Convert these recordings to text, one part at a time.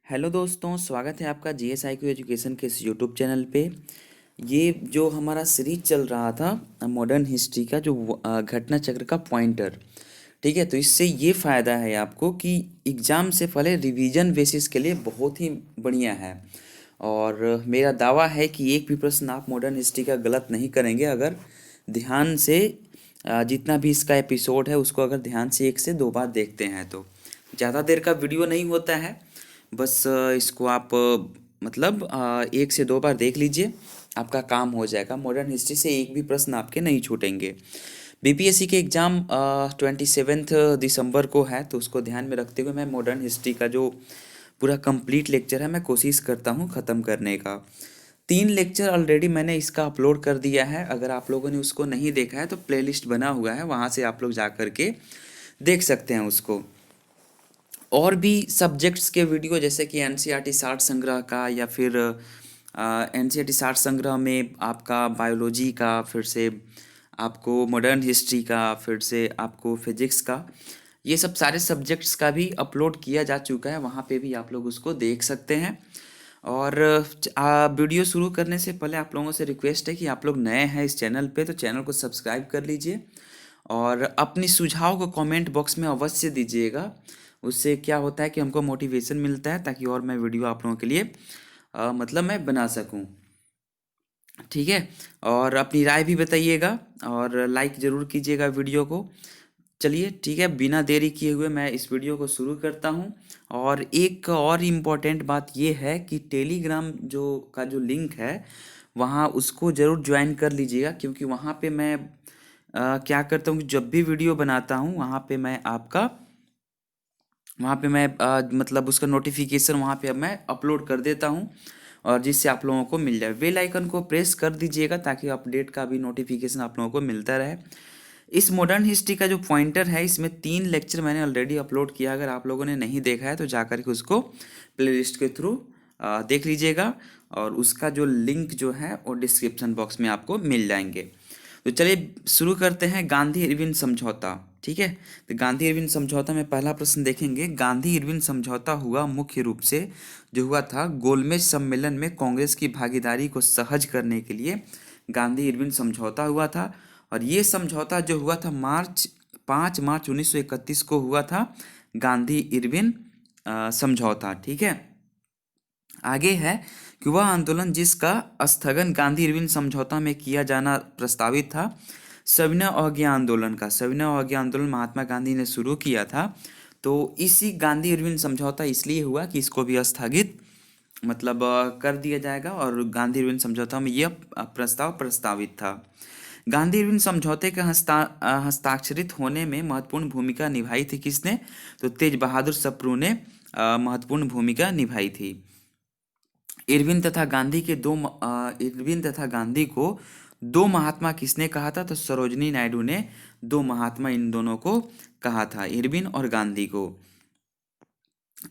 Hello दोस्तों, स्वागत है आपका जीएसआईक्यू एजुकेशन के इस यूट्यूब चैनल पे। ये जो हमारा सीरीज चल रहा था मॉडर्न हिस्ट्री का जो घटना चक्र का पॉइंटर। ठीक है, तो इससे ये फ़ायदा है आपको कि एग्ज़ाम से पहले रिवीजन बेसिस के लिए बहुत ही बढ़िया है। और मेरा दावा है कि एक भी प्रश्न आप मॉडर्न हिस्ट्री का गलत नहीं करेंगे अगर ध्यान से जितना भी इसका एपिसोड है उसको अगर ध्यान से 1 से 2 बार देखते हैं तो। ज़्यादा देर का वीडियो नहीं होता है, बस इसको आप 1 से 2 बार देख लीजिए, आपका काम हो जाएगा। मॉडर्न हिस्ट्री से एक भी प्रश्न आपके नहीं छूटेंगे। बीपीएससी के एग्ज़ाम 27 दिसंबर को है, तो उसको ध्यान में रखते हुए मैं मॉडर्न हिस्ट्री का जो पूरा कंप्लीट लेक्चर है मैं कोशिश करता हूँ ख़त्म करने का। 3 लेक्चर ऑलरेडी मैंने इसका अपलोड कर दिया है। अगर आप लोगों ने उसको नहीं देखा है तो प्लेलिस्ट बना हुआ है, वहाँ से आप लोग जा कर के देख सकते हैं उसको। और भी सब्जेक्ट्स के वीडियो जैसे कि एनसीईआरटी साठ संग्रह का, या फिर एनसीईआरटी साठ संग्रह में आपका बायोलॉजी का, फिर से आपको मॉडर्न हिस्ट्री का, फिर से आपको फिजिक्स का, ये सब सारे सब्जेक्ट्स का भी अपलोड किया जा चुका है। वहाँ पे भी आप लोग उसको देख सकते हैं। और वीडियो शुरू करने से पहले आप लोगों से रिक्वेस्ट है कि आप लोग नए हैं इस चैनल पे तो चैनल को सब्सक्राइब कर लीजिए और अपनी सुझाव को कमेंट बॉक्स में अवश्य दीजिएगा। उससे क्या होता है कि हमको मोटिवेशन मिलता है, ताकि और मैं वीडियो आप लोगों के लिए मैं बना सकूं। ठीक है, और अपनी राय भी बताइएगा और लाइक ज़रूर कीजिएगा वीडियो को। चलिए ठीक है, बिना देरी किए हुए मैं इस वीडियो को शुरू करता हूँ। और एक और इम्पॉर्टेंट बात ये है कि टेलीग्राम जो लिंक है वहाँ उसको ज़रूर ज्वाइन कर लीजिएगा, क्योंकि वहाँ पे मैं क्या करता हूँ कि जब भी वीडियो बनाता हूँ वहाँ पे मैं उसका नोटिफिकेशन वहाँ पे अब मैं अपलोड कर देता हूँ, और जिससे आप लोगों को मिल जाए। बेल आइकन को प्रेस कर दीजिएगा ताकि अपडेट का भी नोटिफिकेशन आप लोगों को मिलता रहे। इस मॉडर्न हिस्ट्री का जो पॉइंटर है इसमें 3 लेक्चर मैंने ऑलरेडी अपलोड किया। अगर आप लोगों ने नहीं देखा है तो जाकर के उसको प्लेलिस्ट के थ्रू देख लीजिएगा, और उसका जो लिंक जो है वो डिस्क्रिप्शन बॉक्स में आपको मिल जाएंगे। तो चलिए शुरू करते हैं। गांधी इरविन समझौता। ठीक है, तो गांधी इरविन समझौता में पहला प्रश्न देखेंगे। गांधी इरविन समझौता हुआ मुख्य रूप से जो हुआ था गोलमेज सम्मेलन में कांग्रेस की भागीदारी को सहज करने के लिए गांधी इरविन समझौता हुआ था। और ये समझौता जो हुआ था 5 मार्च 1931 को हुआ था, गांधी इरविन समझौता। ठीक है, आगे है कि वह आंदोलन जिसका स्थगन गांधी इरविन समझौता में किया जाना प्रस्तावित था, सविनय अवज्ञा आंदोलन का। सविनय अवज्ञा आंदोलन महात्मा गांधी ने शुरू किया था। तो इसी गांधी इरविन समझौता इसलिए हुआ कि इसको भी स्थगित कर दिया जाएगा, और गांधी इरविन समझौता में यह प्रस्ताव प्रस्तावित था। गांधी इरविन समझौते के हस्ताक्षरित होने में महत्वपूर्ण भूमिका निभाई थी किसने? तो तेज बहादुर सप्रू ने महत्वपूर्ण भूमिका निभाई थी। इरविन तथा गांधी को दो महात्मा किसने कहा था? तो सरोजनी नायडू ने दो महात्मा इन दोनों को कहा था, इरविन और गांधी को।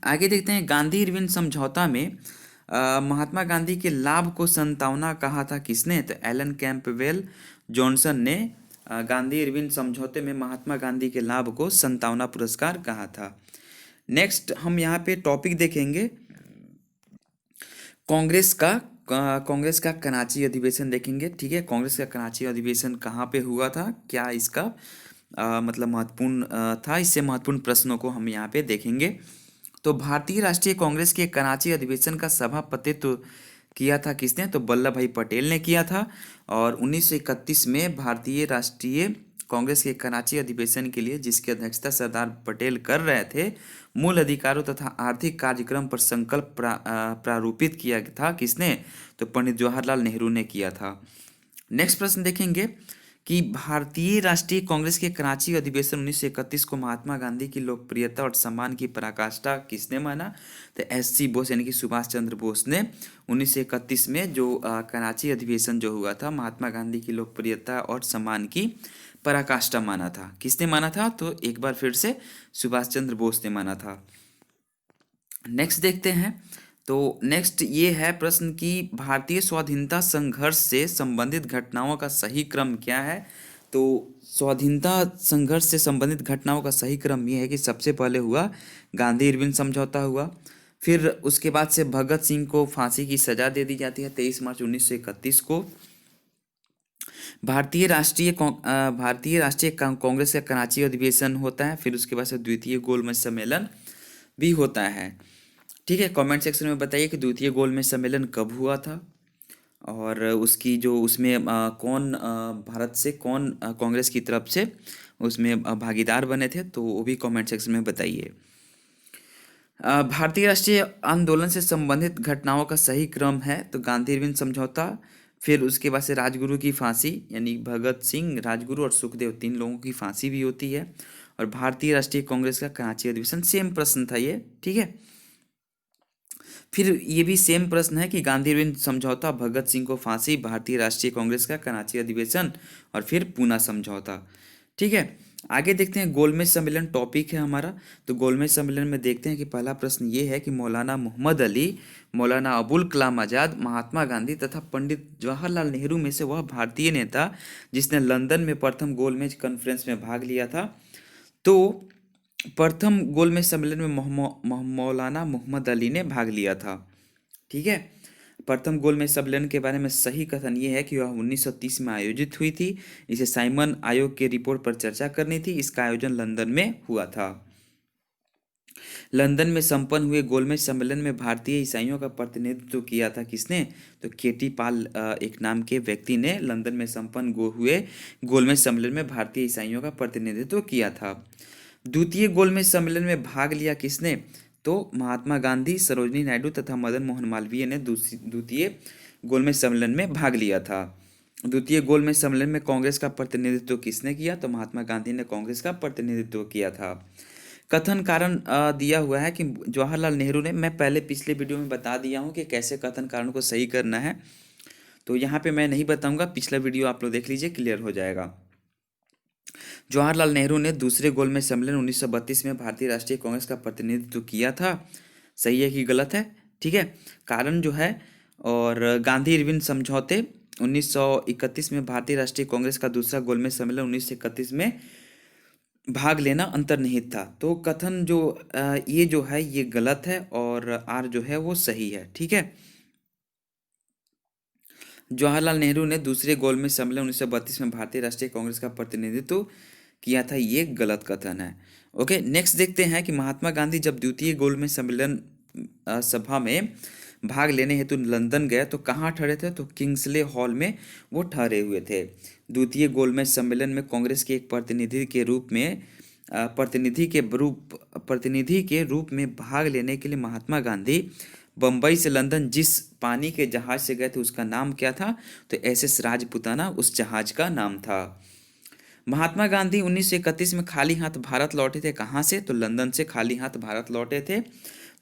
आगे देखते हैं, गांधी इरविन समझौता में महात्मा गांधी के लाभ को संतावना कहा था किसने? तो एलन कैंपबेल जॉनसन ने गांधी इरविन समझौते में महात्मा गांधी के लाभ को संतावना पुरस्कार कहा था। नेक्स्ट हम यहाँ पे टॉपिक देखेंगे कांग्रेस का कराची अधिवेशन देखेंगे। ठीक है, कांग्रेस का कराची अधिवेशन कहाँ पे हुआ था, क्या इसका महत्वपूर्ण था, इससे महत्वपूर्ण प्रश्नों को हम यहाँ पे देखेंगे। तो भारतीय राष्ट्रीय कांग्रेस के कराची अधिवेशन का सभापतित्व किया था किसने? तो वल्लभ भाई पटेल ने किया था। और 1931 में भारतीय राष्ट्रीय कांग्रेस के कराची अधिवेशन के लिए जिसकी अध्यक्षता सरदार पटेल कर रहे थे, मूल अधिकारों तथा आर्थिक कार्यक्रम पर संकल्प प्रारूपित किया था किसने? तो पंडित जवाहरलाल नेहरू ने किया था। नेक्स्ट प्रश्न देखेंगे कि भारतीय राष्ट्रीय कांग्रेस के कराची अधिवेशन 1931 को महात्मा गांधी की लोकप्रियता और सम्मान की पराकाष्ठा किसने माना? तो एससी बोस यानी कि सुभाष चंद्र बोस ने 1931 में जो कराची अधिवेशन जो हुआ था महात्मा गांधी की लोकप्रियता और सम्मान की पराकाष्ठा माना था। किसने माना था? तो एक बार फिर से सुभाष चंद्र बोस ने माना था। नेक्स्ट देखते हैं। तो नेक्स्ट ये है प्रश्न कि भारतीय स्वाधीनता संघर्ष से संबंधित घटनाओं का सही क्रम क्या है? तो स्वाधीनता संघर्ष से संबंधित घटनाओं का सही क्रम ये है कि सबसे पहले हुआ गांधी इरविन समझौता हुआ, फिर उसके बाद से भगत सिंह को फांसी की सजा दे दी जाती है 23 मार्च 1931 को। भारतीय राष्ट्रीय कांग्रेस का कराची अधिवेशन होता है, फिर उसके बाद से द्वितीय गोलमेज सम्मेलन भी होता है। ठीक है, कमेंट सेक्शन में बताइए कि द्वितीय गोलमेज सम्मेलन कब हुआ था, और उसकी जो उसमें कौन भारत से कौन कांग्रेस की तरफ से उसमें भागीदार बने थे, तो वो भी कमेंट सेक्शन में बताइए। भारतीय राष्ट्रीय आंदोलन से संबंधित घटनाओं का सही क्रम है तो गांधी इरविन समझौता, फिर उसके बाद से राजगुरु की फांसी, यानी भगत सिंह, राजगुरु और सुखदेव, 3 लोगों की फांसी भी होती है। और भारतीय राष्ट्रीय कांग्रेस का कराची अधिवेशन, सेम प्रश्न था ये। ठीक है, फिर ये भी सेम प्रश्न है कि गांधी इरविन समझौता, भगत सिंह को फांसी, भारतीय राष्ट्रीय कांग्रेस का कराची अधिवेशन और फिर पूना समझौता। ठीक है, आगे देखते हैं गोलमेज सम्मेलन टॉपिक है हमारा। तो गोलमेज सम्मेलन में देखते हैं कि पहला प्रश्न ये है कि मौलाना मोहम्मद अली, मौलाना अबुल कलाम आज़ाद, महात्मा गांधी तथा पंडित जवाहरलाल नेहरू में से वह भारतीय नेता जिसने लंदन में प्रथम गोलमेज कॉन्फ्रेंस में भाग लिया था। तो प्रथम गोलमेज सम्मेलन में मौलाना मोहम्मद अली ने भाग लिया था। ठीक है, प्रथम गोलमेज सम्मेलन के बारे में सही कथन ये है कि वह 1930 में आयोजित हुई थी। इसे साइमन आयोग के रिपोर्ट पर चर्चा करनी थी। इसका आयोजन लंदन में हुआ था। लंदन में संपन्न हुए गोलमेज सम्मेलन में भारतीय ईसाइयों का प्रतिनिधित्व किया था किसने? तो केटी पाल एक नाम के व्यक्ति ने लंदन में संपन्न हुए गोलमेज सम्मेलन में भारतीय ईसाइयों का प्रतिनिधित्व किया था। द्वितीय गोलमेज सम्मेलन में भाग लिया किसने? तो महात्मा गांधी, सरोजिनी नायडू तथा मदन मोहन मालवीय ने द्वितीय गोलमेज सम्मेलन में भाग लिया था। द्वितीय गोलमेज सम्मेलन में कांग्रेस का प्रतिनिधित्व किसने किया? तो महात्मा गांधी ने कांग्रेस का प्रतिनिधित्व किया था। कथन कारण दिया हुआ है कि जवाहरलाल नेहरू ने, मैं पहले पिछले वीडियो में बता दिया हूँ कि कैसे कथन कारण को सही करना है, तो यहाँ पे मैं नहीं बताऊंगा, पिछला वीडियो आप लोग देख लीजिए, क्लियर हो जाएगा। जवाहरलाल नेहरू ने दूसरे गोलमेज सम्मेलन 1932 में भारतीय राष्ट्रीय कांग्रेस का प्रतिनिधित्व किया था। सही है कि गलत है? ठीक है, कारण जो है, और गांधी इरविन समझौते 1931 में भारतीय राष्ट्रीय कांग्रेस का दूसरा गोलमेज सम्मेलन 1931 में भाग लेना अंतर्निहित था। तो कथन जो ये जो है ये गलत है, और आर जो है वो सही है। ठीक है, जवाहरलाल नेहरू ने दूसरे गोलमेज सम्मेलन 1932 में भारतीय राष्ट्रीय कांग्रेस का प्रतिनिधित्व किया था, ये गलत कथन है। ओके, नेक्स्ट देखते हैं कि महात्मा गांधी जब द्वितीय गोलमेज सम्मेलन सभा में भाग लेने हेतु लंदन गए तो कहाँ ठहरे थे? तो किंग्सले हॉल में वो ठहरे हुए थे। द्वितीय गोलमेज सम्मेलन में कांग्रेस के एक प्रतिनिधि के रूप में भाग लेने के लिए महात्मा गांधी बम्बई से लंदन जिस पानी के जहाज से गए थे उसका नाम क्या था? तो एसएस राजपुताना उस जहाज का नाम था। महात्मा गांधी 1931 में खाली हाथ भारत लौटे थे। कहाँ से? तो लंदन से खाली हाथ भारत लौटे थे।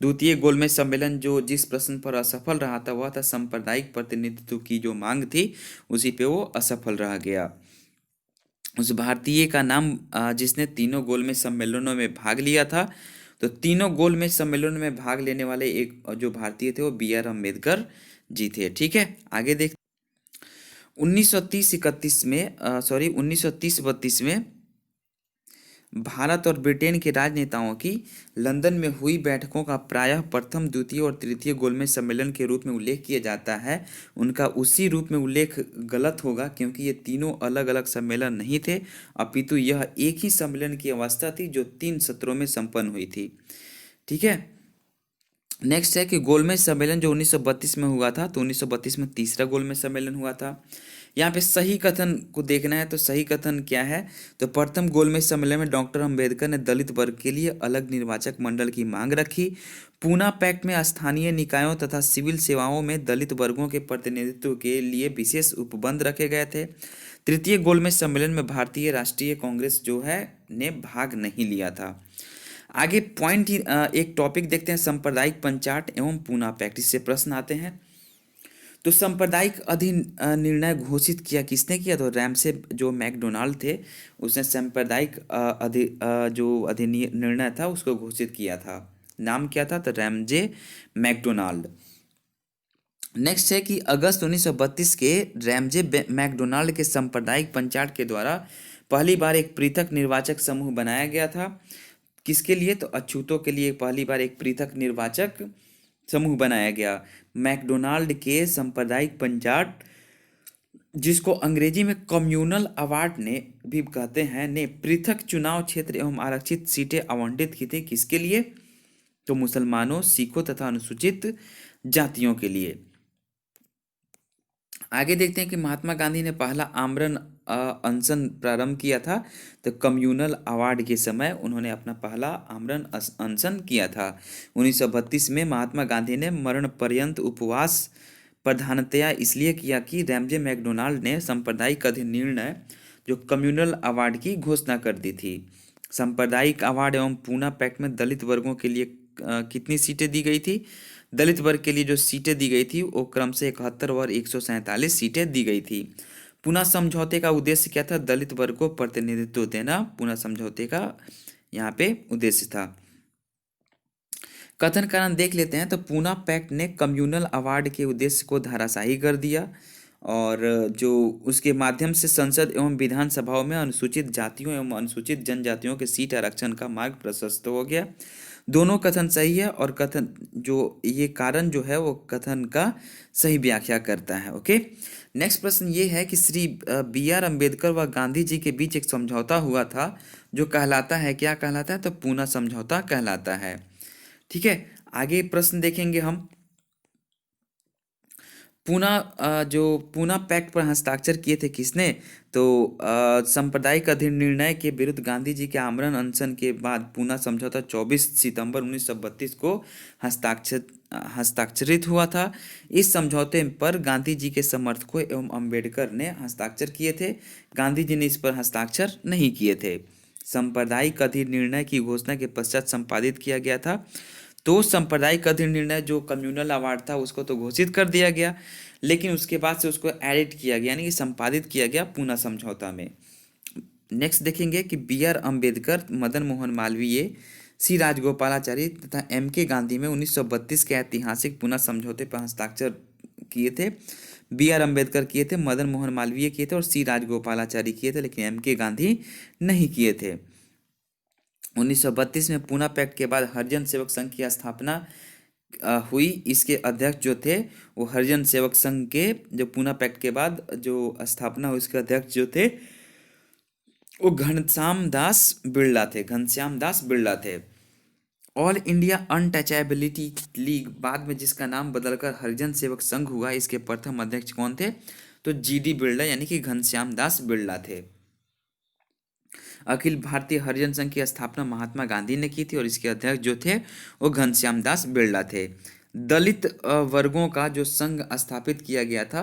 द्वितीय गोलमेज सम्मेलन जो जिस प्रश्न पर असफल रहा था वह था सांप्रदायिक प्रतिनिधित्व की जो मांग थी, उसी पे वो असफल रह गया। उस भारतीय का नाम जिसने तीनों गोलमेज सम्मेलनों में भाग लिया था, तो तीनों गोलमेज सम्मेलनों में भाग लेने वाले एक जो भारतीय थे वो BR अम्बेडकर जी थे। ठीक है, आगे देख 1930-32 में भारत और ब्रिटेन के राजनेताओं की लंदन में हुई बैठकों का प्रायः प्रथम, द्वितीय और तृतीय गोलमेज सम्मेलन के रूप में उल्लेख किया जाता है। उनका उसी रूप में उल्लेख गलत होगा क्योंकि ये तीनों अलग अलग सम्मेलन नहीं थे, अपितु यह एक ही सम्मेलन की अवस्था थी जो 3 सत्रों में संपन्न हुई थी। ठीक है, नेक्स्ट है कि गोलमेज सम्मेलन जो 1932 में हुआ था, तो 1932 में तीसरा गोलमेज सम्मेलन हुआ था। यहाँ पे सही कथन को देखना है, तो सही कथन क्या है? तो प्रथम गोलमेज सम्मेलन में डॉक्टर अंबेडकर ने दलित वर्ग के लिए अलग निर्वाचक मंडल की मांग रखी। पूना पैक्ट में स्थानीय निकायों तथा सिविल सेवाओं में दलित वर्गों के प्रतिनिधित्व के लिए विशेष उपबंध रखे गए थे। तृतीय गोलमेज सम्मेलन में भारतीय राष्ट्रीय कांग्रेस जो है ने भाग नहीं लिया था। आगे पॉइंट एक टॉपिक देखते हैं, सांप्रदायिक पंचाट एवं पूना पैक्ट। इससे प्रश्न आते हैं। तो सांप्रदायिक निर्णय घोषित किया किसने किया? तो रैमसे जो मैकडोनाल्ड थे उसने सांप्रदायिक जो निर्णय था उसको घोषित किया था। नाम क्या था? तो रैमजे मैकडोनाल्ड। नेक्स्ट है कि अगस्त 1932 के रैमजे मैकडोनाल्ड के सांप्रदायिक पंचाट के द्वारा पहली बार एक पृथक निर्वाचक समूह बनाया गया था। किसके लिए? तो अछूतों के लिए पहली बार एक पृथक निर्वाचक समूह बनाया गया। मैकडोनाल्ड के सांप्रदायिक पंचायत, जिसको अंग्रेजी में कम्युनल अवार्ड ने भी कहते हैं, ने पृथक चुनाव क्षेत्र एवं आरक्षित सीटें आवंटित की थी। किसके लिए? तो मुसलमानों, सिखों तथा अनुसूचित जातियों के लिए। आगे देखते हैं कि महात्मा गांधी ने पहला आमरण अनशन प्रारंभ किया था। तो कम्युनल अवार्ड के समय उन्होंने अपना पहला आमरण अनशन किया था। 1932 में महात्मा गांधी ने मरण पर्यंत उपवास प्रधानतया इसलिए किया कि रैमजे मैकडोनाल्ड ने सांप्रदायिक अधिनिर्णय जो कम्युनल अवार्ड की घोषणा कर दी थी। सांप्रदायिक अवार्ड एवं पूना पैक्ट में दलित वर्गों के लिए कितनी सीटें दी गई थी? दलित वर्ग के लिए जो सीटें दी गई थी वो क्रम से 71 और 147 सीटें दी गई थी। पूना समझौते का उद्देश्य क्या था? दलित वर्ग को प्रतिनिधित्व देना पूना समझौते का यहाँ पे उद्देश्य था। कथन कारण देख लेते हैं। तो पूना पैक्ट ने कम्युनल अवार्ड के उद्देश्य को धराशायी कर दिया और जो उसके माध्यम से संसद एवं विधानसभाओं में अनुसूचित जातियों एवं अनुसूचित जनजातियों के सीट आरक्षण का मार्ग प्रशस्त हो गया। दोनों कथन सही है और कथन जो ये कारण जो है वो कथन का सही व्याख्या करता है। ओके, नेक्स्ट प्रश्न ये है कि श्री बी.आर. अम्बेडकर व गांधी जी के बीच एक समझौता हुआ था जो कहलाता है, क्या कहलाता है? तो पूना समझौता कहलाता है। ठीक है, आगे प्रश्न देखेंगे हम। जो पूना पैक्ट पर हस्ताक्षर किए थे किसने? तो सांप्रदायिक अधिनिर्णय के विरुद्ध गांधी जी के आमरण अनशन के बाद पूना समझौता 24 सितंबर 1932 को हस्ताक्षरित हुआ था। इस समझौते पर गांधी जी के समर्थकों एवं अम्बेडकर ने हस्ताक्षर किए थे। गांधी जी ने इस पर हस्ताक्षर नहीं किए थे। सांप्रदायिक अधिनिर्णय की घोषणा के पश्चात संपादित किया गया था। तो सांप्रदायिक अधिनिर्णय जो कम्युनल अवार्ड था उसको तो घोषित कर दिया गया, लेकिन उसके बाद से उसको एडिट किया गया, यानी कि संपादित किया गया पूना समझौता में। नेक्स्ट देखेंगे कि बी.आर. अम्बेडकर, मदन मोहन मालवीय, सी राजगोपालाचारी तथा एम.के. गांधी में 1932 के ऐतिहासिक पूना समझौते पर हस्ताक्षर किए थे। बी.आर. अम्बेडकर किए थे, मदन मोहन मालवीय किए थे और सी राजगोपालाचारी किए थे, लेकिन एम.के. गांधी नहीं किए थे। 1932 में पूना पैक्ट के बाद हरिजन सेवक संघ की स्थापना हुई। इसके अध्यक्ष जो थे वो हरिजन सेवक संघ के, जो पूना पैक्ट के बाद जो स्थापना हुई उसके अध्यक्ष जो थे वो घनश्याम दास बिरला थे। ऑल इंडिया अनटचेबिलिटी लीग, बाद में जिसका नाम बदलकर हरिजन सेवक संघ हुआ, इसके प्रथम अध्यक्ष कौन थे? तो जी.डी. बिरला, यानी कि घनश्याम दास बिरला थे। अखिल भारतीय हरिजन संघ की स्थापना महात्मा गांधी ने की थी और इसके अध्यक्ष जो थे वो घनश्याम दास बिरला थे। दलित वर्गों का जो संघ स्थापित किया गया था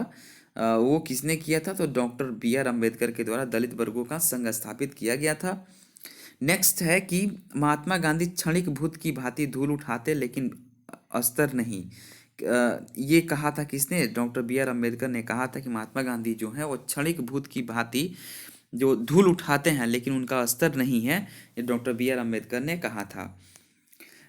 वो किसने किया था? तो डॉक्टर बी.आर. अम्बेडकर के द्वारा दलित वर्गों का संघ स्थापित किया गया था। नेक्स्ट है कि महात्मा गांधी क्षणिक भूत की भांति धूल उठाते लेकिन अस्तर नहीं। ये कहा था किसने? Doctor B R. अम्बेडकर ने कहा था कि महात्मा गांधी जो है वो क्षणिक भूत की भांति जो धूल उठाते हैं लेकिन उनका स्तर नहीं है, ये डॉक्टर बी.आर. अम्बेडकर ने कहा था।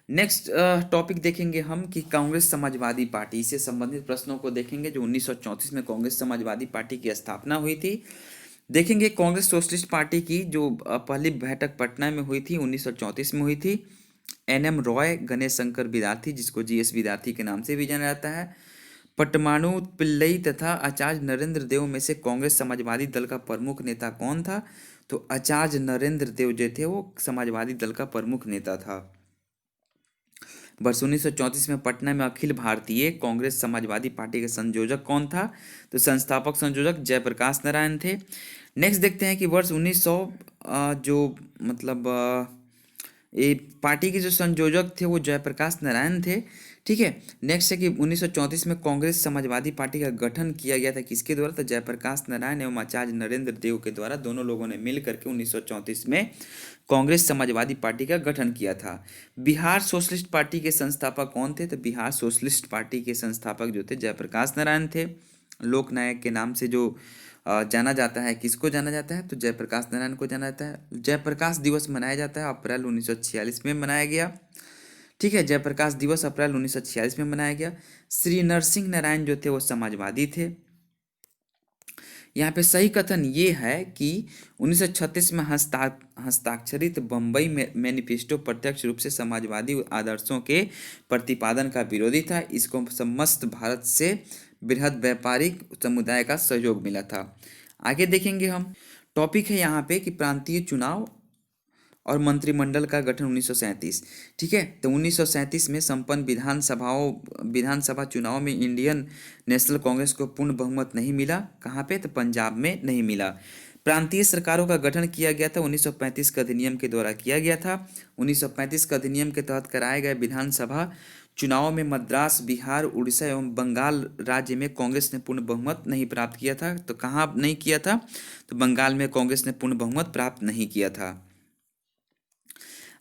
नेक्स्ट टॉपिक देखेंगे हम कि कांग्रेस समाजवादी पार्टी से संबंधित प्रश्नों को देखेंगे। जो 1934 में कांग्रेस समाजवादी पार्टी की स्थापना हुई थी। देखेंगे कांग्रेस सोशलिस्ट पार्टी की जो पहली बैठक पटना में हुई थी 1934 में हुई थी। एन.एम. रॉय, गणेश शंकर विद्यार्थी, जिसको जी.एस. विद्यार्थी के नाम से भी जाना जाता है, पटमानु पिल्लई तथा आचार्य नरेंद्र देव में से कांग्रेस समाजवादी दल का प्रमुख नेता कौन था? तो आचार्य नरेंद्र देव जो थे वो समाजवादी दल का प्रमुख नेता था। वर्ष 1934 में पटना में अखिल भारतीय कांग्रेस समाजवादी पार्टी के संयोजक कौन था? तो संस्थापक संयोजक जयप्रकाश नारायण थे। नेक्स्ट देखते हैं कि वर्ष 1900 जो मतलब ये पार्टी के जो संयोजक थे वो जयप्रकाश नारायण थे। ठीक है, नेक्स्ट है कि 1934 में कांग्रेस समाजवादी पार्टी का गठन किया गया था किसके द्वारा? तो जयप्रकाश नारायण एवं आचार्य नरेंद्र देव के द्वारा, दोनों लोगों ने मिल करके 1934 में कांग्रेस समाजवादी पार्टी का गठन किया था। बिहार सोशलिस्ट पार्टी के संस्थापक कौन थे? तो बिहार सोशलिस्ट पार्टी के संस्थापक जो थे जयप्रकाश नारायण थे। लोकनायक के नाम से जो जाना जाता है, किसको जाना जाता है? तो जयप्रकाश नारायण को जाना जाता है। जयप्रकाश दिवस मनाया जाता है अप्रैल 1946 में मनाया गया। ठीक है, जयप्रकाश दिवस अप्रैल 1946 में मनाया गया। श्री नरसिंह नारायण जो थे वो समाजवादी थे। यहाँ पे सही कथन ये है कि 1936 में हस्ताक्षरित बम्बई मैनिफेस्टो प्रत्यक्ष रूप से समाजवादी आदर्शों के प्रतिपादन का विरोधी था। इसको समस्त भारत से बृहद व्यापारिक समुदाय का सहयोग मिला था। आगे देखेंगे हम, टॉपिक है यहाँ पे कि प्रांतीय चुनाव और मंत्रिमंडल का गठन 1937। ठीक है, तो 1937 में संपन्न विधानसभा चुनाव में इंडियन नेशनल कांग्रेस को पूर्ण बहुमत नहीं मिला। कहाँ पे? तो पंजाब में नहीं मिला। प्रांतीय सरकारों का गठन किया गया था 1935 के अधिनियम के द्वारा किया गया था। 1935 के अधिनियम के तहत कराए गए विधानसभा चुनाव में मद्रास, बिहार, उड़ीसा एवं बंगाल राज्य में कांग्रेस ने पूर्ण बहुमत नहीं प्राप्त किया था। तो कहाँ नहीं किया था? तो बंगाल में कांग्रेस ने पूर्ण बहुमत प्राप्त नहीं किया था।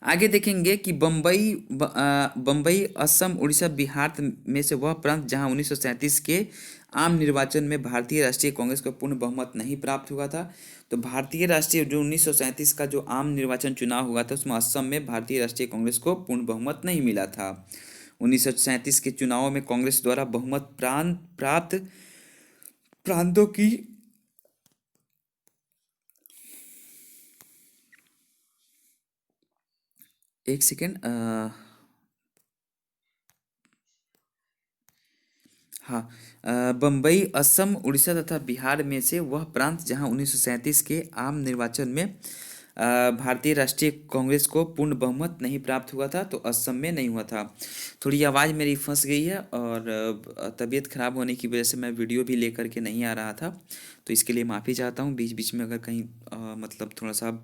आगे देखेंगे कि बम्बई, असम, उड़ीसा, बिहार में से वह प्रांत जहां 1937 के आम निर्वाचन में भारतीय राष्ट्रीय कांग्रेस को पूर्ण बहुमत नहीं प्राप्त हुआ था। तो भारतीय राष्ट्रीय जो 1937 का जो आम निर्वाचन चुनाव हुआ था उसमें असम में भारतीय राष्ट्रीय कांग्रेस को पूर्ण बहुमत नहीं मिला था। 1937 के चुनाव में कांग्रेस द्वारा बहुमत प्राप्त प्रांतों की एक सेकेंड, हाँ, बम्बई, असम, उड़ीसा तथा बिहार में से वह प्रांत जहां 1937 के आम निर्वाचन में भारतीय राष्ट्रीय कांग्रेस को पूर्ण बहुमत नहीं प्राप्त हुआ था। तो असम में नहीं हुआ था। थोड़ी आवाज़ मेरी फंस गई है और तबीयत खराब होने की वजह से मैं वीडियो भी लेकर के नहीं आ रहा था, तो इसके लिए माफ़ी चाहता हूँ। बीच बीच में अगर कहीं मतलब थोड़ा सा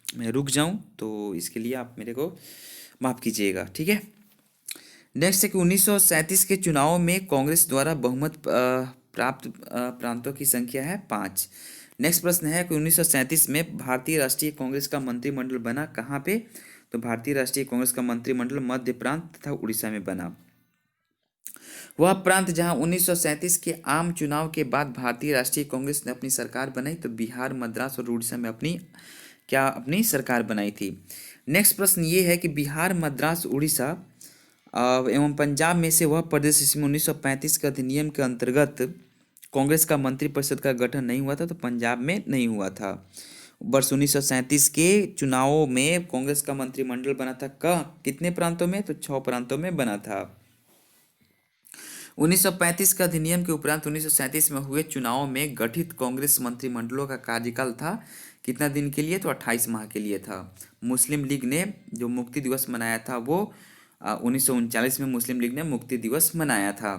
मैं रुक जाऊँ तो इसके लिए आप मेरे को माफ़ कीजिएगा। ठीक है, नेक्स्ट है कि 1937 के चुनाव में कांग्रेस द्वारा बहुमत प्राप्त प्रांतों की संख्या है 5। नेक्स्ट प्रश्न है कि 1937 में भारतीय राष्ट्रीय कांग्रेस का मंत्रिमंडल बना कहाँ पे? तो भारतीय राष्ट्रीय कांग्रेस का मंत्रिमंडल मध्य प्रांत तथा उड़ीसा में बना। वह प्रांत जहां 1937 के आम चुनाव के बाद भारतीय राष्ट्रीय कांग्रेस ने अपनी सरकार बनाई, तो बिहार, मद्रास और उड़ीसा में अपनी सरकार बनाई थी। नेक्स्ट प्रश्न ये है कि बिहार, मद्रास, उड़ीसा एवं पंजाब में से वह प्रदेश जिसमें 1935 के अधिनियम के अंतर्गत कांग्रेस का मंत्रिपरिषद का गठन नहीं हुआ था, तो पंजाब में नहीं हुआ था। वर्ष 1937 के चुनावों में कांग्रेस का मंत्रिमंडल बना था कितने प्रांतों में? तो 6 प्रांतों में बना था। 1935 का अधिनियम के उपरांत 1937 में हुए चुनाव में गठित कांग्रेस मंत्रिमंडलों का कार्यकाल था कितना दिन के लिए? तो 28 माह के लिए था। मुस्लिम लीग ने जो मुक्ति दिवस मनाया था वो 1939 में मुस्लिम लीग ने मुक्ति दिवस मनाया था।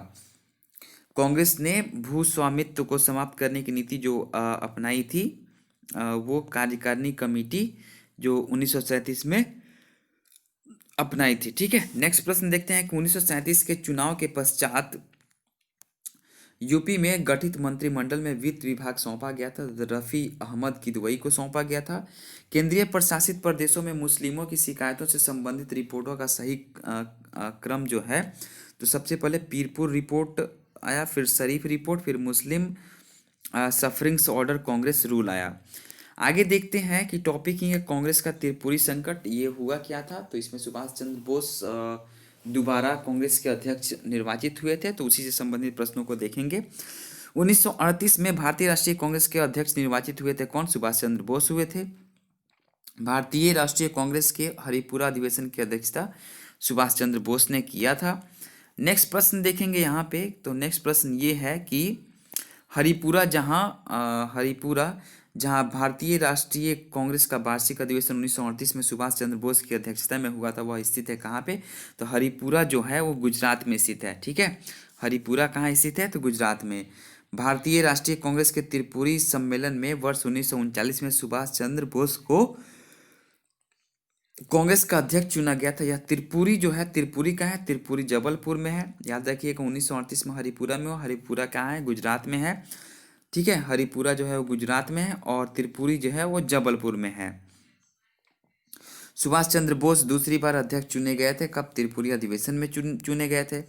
कांग्रेस ने भू स्वामित्व को समाप्त करने की नीति जो अपनाई थी वो कार्यकारिणी कमेटी जो 1937 में अपनाई थी। ठीक है, नेक्स्ट प्रश्न देखते हैं कि 1937 के चुनाव के पश्चात यूपी में गठित मंत्रिमंडल में वित्त विभाग सौंपा गया था, रफ़ी अहमद किदवई को सौंपा गया था। केंद्रीय प्रशासित प्रदेशों में मुस्लिमों की शिकायतों से संबंधित रिपोर्टों का सही क्रम जो है, तो सबसे पहले पीरपुर रिपोर्ट आया, फिर शरीफ रिपोर्ट, फिर मुस्लिम सफरिंग्स ऑर्डर कांग्रेस रूल आया। आगे देखते हैं कि टॉपिक ही है कांग्रेस का त्रिपुरी संकट। ये हुआ क्या था? तो इसमें सुभाष चंद्र बोस दोबारा कांग्रेस के अध्यक्ष निर्वाचित हुए थे, तो उसी से संबंधित प्रश्नों को देखेंगे। 1938 में भारतीय राष्ट्रीय कांग्रेस के अध्यक्ष निर्वाचित हुए थे कौन? सुभाष चंद्र बोस हुए थे। भारतीय राष्ट्रीय कांग्रेस के हरिपुरा अधिवेशन की अध्यक्षता सुभाष चंद्र बोस ने किया था। नेक्स्ट प्रश्न देखेंगे यहाँ पे, तो नेक्स्ट प्रश्न ये है कि हरिपुरा जहाँ भारतीय राष्ट्रीय कांग्रेस का वार्षिक अधिवेशन 1938 में सुभाष चंद्र बोस की अध्यक्षता में हुआ था, वह स्थित है कहाँ पे? तो हरिपुरा जो है वो गुजरात में स्थित है। ठीक है, हरिपुरा कहाँ स्थित है? तो गुजरात में। भारतीय राष्ट्रीय कांग्रेस के त्रिपुरी सम्मेलन में वर्ष 1939 में सुभाष चंद्र बोस को कांग्रेस का अध्यक्ष चुना गया था। यह त्रिपुरी जो है, त्रिपुरी कहाँ है? त्रिपुरी जबलपुर में है। याद रखिएगा 1938 में हरिपुरा में हो, हरिपुरा कहाँ है? गुजरात में है। ठीक है, हरिपुरा जो है वो गुजरात में है और त्रिपुरी जो है वो जबलपुर में है। सुभाष चंद्र बोस दूसरी बार अध्यक्ष चुने गए थे कब? त्रिपुरी अधिवेशन में चुने गए थे।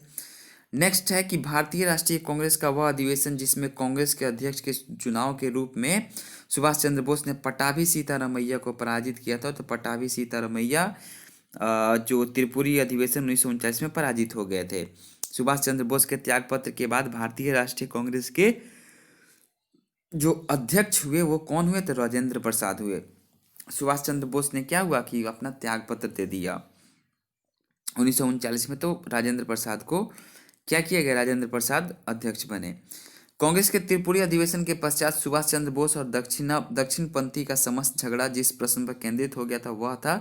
नेक्स्ट है कि भारतीय राष्ट्रीय कांग्रेस का वह अधिवेशन जिसमें कांग्रेस के अध्यक्ष के चुनाव के रूप में सुभाष चंद्र बोस ने पटाभी सीतारामैया को पराजित किया था। तो पटाभी सीतारामैया जो त्रिपुरी अधिवेशन 1939 में पराजित हो गए थे। सुभाष चंद्र बोस के त्यागपत्र के बाद भारतीय राष्ट्रीय कांग्रेस के जो अध्यक्ष हुए वो कौन हुए? तो राजेंद्र प्रसाद हुए। सुभाष चंद्र बोस ने क्या हुआ कि अपना त्याग पत्र दे दिया 1939 में, तो राजेंद्र प्रसाद को क्या किया गया? राजेंद्र प्रसाद अध्यक्ष बने। कांग्रेस के त्रिपुरी अधिवेशन के पश्चात सुभाष चंद्र बोस और दक्षिणपंथी का समस्त झगड़ा जिस प्रश्न पर केंद्रित हो गया था वह था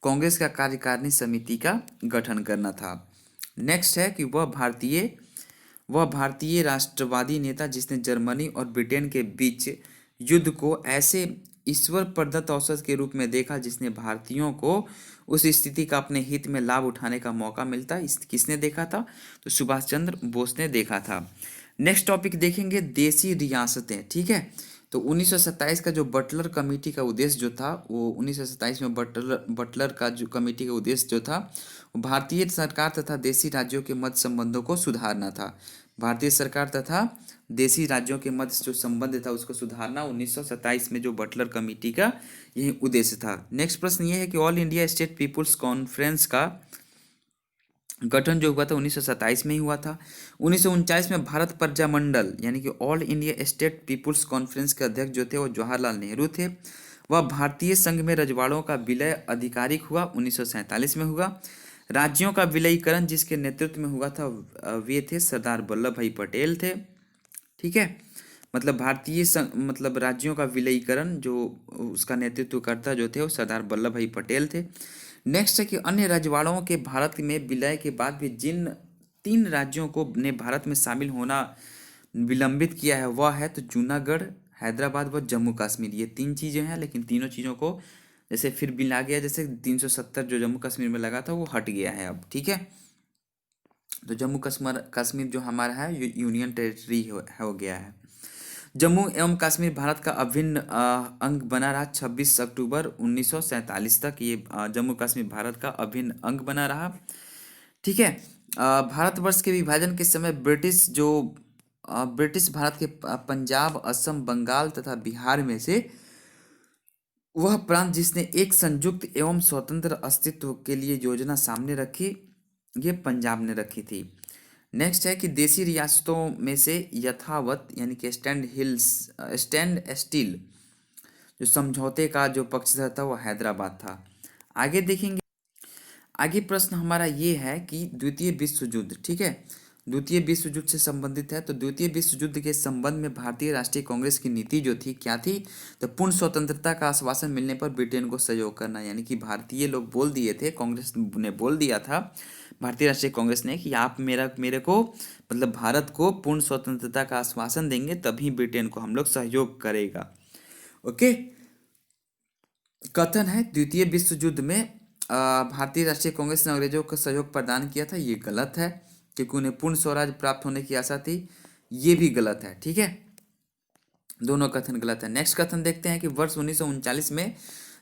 कांग्रेस का कार्यकारिणी समिति का गठन करना था। नेक्स्ट है कि वह भारतीय राष्ट्रवादी नेता जिसने जर्मनी और ब्रिटेन के बीच युद्ध को ऐसे ईश्वर प्रदत्त अवसर के रूप में देखा जिसने भारतीयों को उस स्थिति का अपने हित में लाभ उठाने का मौका मिलता। इस किसने देखा था? तो सुभाष चंद्र बोस ने देखा था। नेक्स्ट टॉपिक देखेंगे देसी रियासतें। ठीक है, तो 1927 का जो बटलर कमेटी का उद्देश्य जो था वो 1927 में बटलर का जो कमेटी का उद्देश्य जो था वो भारतीय सरकार तथा देसी राज्यों के मध्य संबंधों को सुधारना था। भारतीय सरकार तथा देसी राज्यों के मध्य जो संबंध था उसको सुधारना 1927 में जो बटलर कमेटी का यही उद्देश्य था। नेक्स्ट प्रश्न ये है कि all India state people's Conference का गठन जो हुआ था 1927 में ही हुआ था। 1939 में भारत प्रजामंडल यानी कि all India state people's conference के अध्यक्ष जो थे वो जवाहरलाल नेहरू थे। वह भारतीय संघ में रजवाड़ों का विलय आधिकारिक हुआ 1947 में हुआ। राज्यों का विलयीकरण जिसके नेतृत्व में हुआ था वे थे सरदार वल्लभ भाई पटेल थे। ठीक है, मतलब भारतीय संघ मतलब राज्यों का विलयीकरण जो उसका नेतृत्व करता जो थे वो सरदार वल्लभ भाई पटेल थे। नेक्स्ट है कि अन्य रजवाड़ों के भारत में विलय के बाद भी जिन 3 राज्यों को ने भारत में शामिल होना विलंबित किया है वह है तो जूनागढ़, हैदराबाद व जम्मू कश्मीर। ये 3 चीज़ें हैं, लेकिन तीनों चीज़ों को जैसे फिर मिला गया, जैसे 370 जो जम्मू कश्मीर में लगा था वो हट गया है अब। ठीक है, तो जम्मू कश्मीर कश्मीर जो हमारा है यूनियन टेरिटरी हो गया है। जम्मू एवं कश्मीर भारत का अभिन्न अंग बना रहा 26 अक्टूबर 1947 तक। ये जम्मू कश्मीर भारत का अभिन्न अंग बना रहा। ठीक है, भारतवर्ष के विभाजन के समय ब्रिटिश भारत के पंजाब, असम, बंगाल तथा बिहार में से वह प्रांत जिसने एक संयुक्त एवं स्वतंत्र अस्तित्व के लिए योजना सामने रखी, ये पंजाब ने रखी थी। नेक्स्ट है कि देसी रियासतों में से यथावत यानी कि स्टैंड स्टील जो समझौते का जो पक्षधर था वो हैदराबाद था। आगे देखेंगे, आगे प्रश्न हमारा ये है कि द्वितीय विश्व युद्ध। ठीक है, द्वितीय विश्व युद्ध से संबंधित है। तो द्वितीय विश्व युद्ध के संबंध में भारतीय राष्ट्रीय कांग्रेस की नीति जो थी क्या थी? तो पूर्ण स्वतंत्रता का आश्वासन मिलने पर ब्रिटेन को सहयोग करना। यानी कि भारतीय लोग बोल दिए थे, कांग्रेस ने बोल दिया था भारतीय राष्ट्रीय कांग्रेस ने कि आप मेरे को मतलब भारत को पूर्ण स्वतंत्रता का आश्वासन देंगे तभी ब्रिटेन को हम लोग सहयोग करेगा। ओके, कथन है द्वितीय विश्व युद्ध में भारतीय राष्ट्रीय कांग्रेस ने अंग्रेजों को सहयोग प्रदान किया था, ये गलत है क्योंकि उन्हें पूर्ण स्वराज प्राप्त होने की आशा थी, ये भी गलत है। ठीक है, दोनों कथन गलत है। नेक्स्ट कथन देखते हैं कि वर्ष 1939 में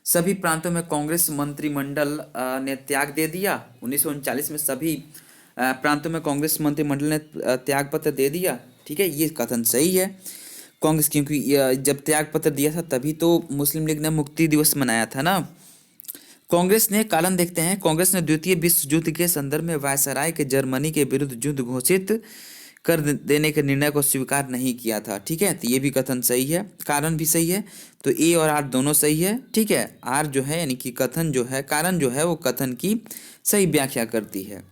सभी प्रांतों में कांग्रेस मंत्रिमंडल ने त्याग दे दिया। 1939 में सभी प्रांतों में कांग्रेस मंत्रिमंडल ने त्याग पत्र दे दिया। ठीक है, ये कथन सही है। कांग्रेस क्योंकि जब त्याग पत्र दिया था तभी तो मुस्लिम लीग ने मुक्ति दिवस मनाया था ना। कांग्रेस ने कारण देखते हैं, कांग्रेस ने द्वितीय विश्व युद्ध के संदर्भ में वायसराय के जर्मनी के विरुद्ध युद्ध घोषित कर देने के निर्णय को स्वीकार नहीं किया था। ठीक है, तो ये भी कथन सही है, कारण भी सही है। तो ए और आर दोनों सही है। ठीक है, आर जो है यानी कि कथन जो है, कारण जो है वो कथन की सही व्याख्या करती है।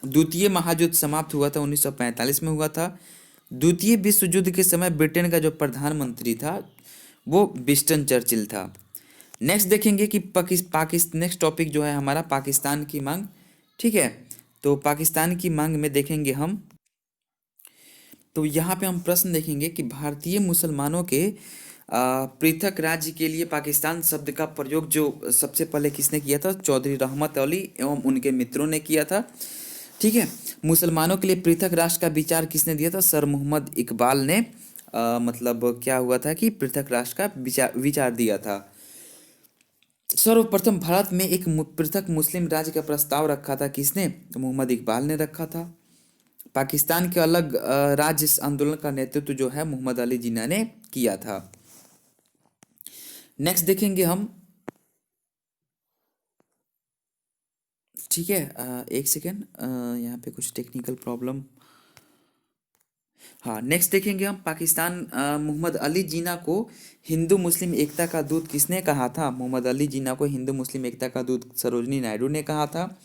द्वितीय महायुद्ध समाप्त हुआ था 1945 में हुआ था। द्वितीय विश्व युद्ध के समय ब्रिटेन का जो प्रधानमंत्री था वो विंस्टन चर्चिल था। नेक्स्ट देखेंगे कि नेक्स्ट टॉपिक जो है हमारा पाकिस्तान की मांग। ठीक है, तो पाकिस्तान की मांग में देखेंगे हम, तो यहाँ पे हम प्रश्न देखेंगे कि भारतीय मुसलमानों के पृथक राज्य के लिए पाकिस्तान शब्द का प्रयोग जो सबसे पहले किसने किया था? चौधरी रहमत अली एवं उनके मित्रों ने किया था। ठीक है, मुसलमानों के लिए पृथक राष्ट्र का विचार किसने दिया था? सर मोहम्मद इकबाल ने मतलब क्या हुआ था कि पृथक राष्ट्र का विचार दिया था। सर्वप्रथम भारत में एक पृथक मुस्लिम राज्य का प्रस्ताव रखा था किसने? तो मोहम्मद इकबाल ने रखा था। पाकिस्तान के अलग राज्य आंदोलन का नेतृत्व जो है मोहम्मद अली जिन्ना ने किया था। नेक्स्ट देखेंगे हम, ठीक है, एक सेकेंड, यहाँ पे कुछ टेक्निकल प्रॉब्लम। हाँ, नेक्स्ट देखेंगे हम पाकिस्तान। मोहम्मद अली जिन्ना को हिंदू मुस्लिम एकता का दूत किसने कहा था? मोहम्मद अली जिन्ना को हिंदू मुस्लिम एकता का दूत सरोजनी नायडू ने कहा था।